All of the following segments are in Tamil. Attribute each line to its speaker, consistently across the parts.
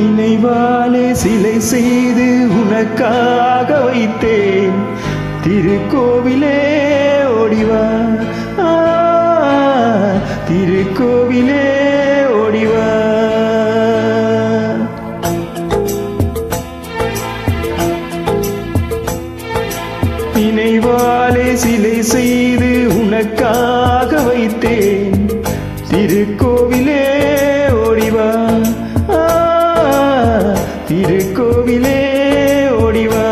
Speaker 1: நினைவாலே சிலை செய்து உனக்காக வைத்தேன் திருக்கோவிலே ஓடிவா திருக்கோவிலே ஓடிவா நினைவாலே சிலை செய்து உனக்காக வைத்தேன் திருக்கோவிலே ஓடிவா திருக்கோவிலே ஓடிவா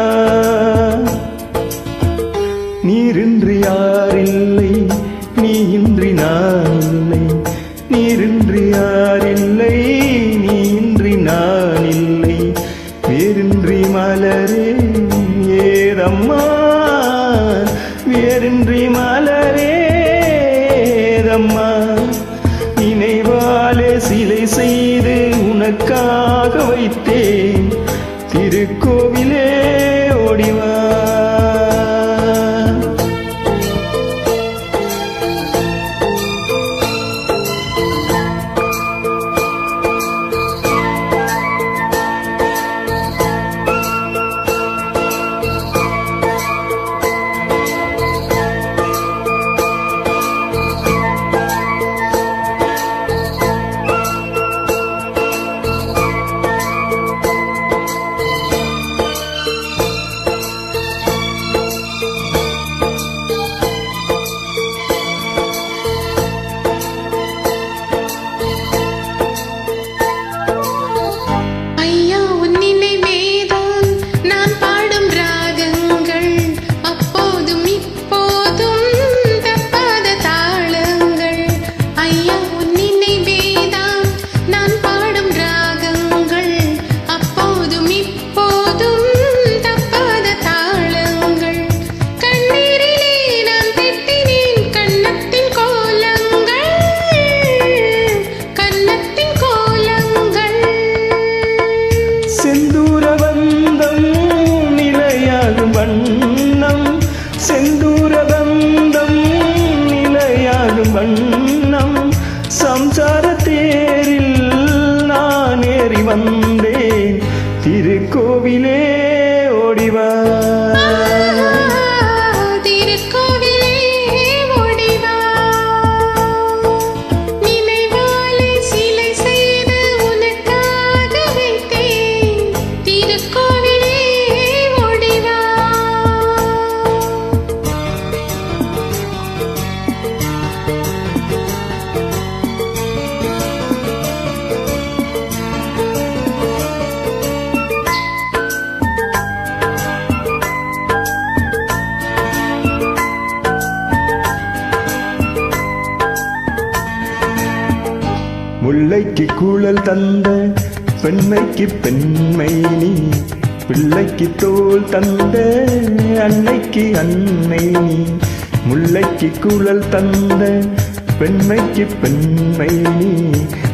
Speaker 1: நீரின்றி யாரில்லை நீ இன்றி நான் இல்லை நீரின்றி யாரில்லை நீ இன்றி நான் இல்லை வேறின்றி மலரே ஏதம்மா வேறின்றி மலரேதம்மா நினைவாலே சிலை செய்து உனக்காக வைத்தேன் திருக்கோவிலே ஓடிவா செந்தூரபந்தம் நிலையாகும் வண்ணம் சம்சார தேரில் நான் ஏறி வந்தேன் திருக்கோவிலே ஓடிவா முல்லைக்கு கூழல் தந்த பெண்மைக்கு பெண்மை நீ பிள்ளைக்கு தோள் தந்த அன்னைக்கு அன்னை நீ முல்லைக்கு கூழல் தந்த பெண்மைக்கு பெண்மை நீ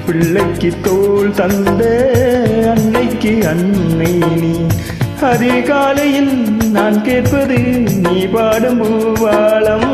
Speaker 1: பிள்ளைக்கு தோள் தந்த அன்னைக்கு அன்னை நீ அதிகாலையில் நான் கேட்பது நீ பாடும் பூவாளம்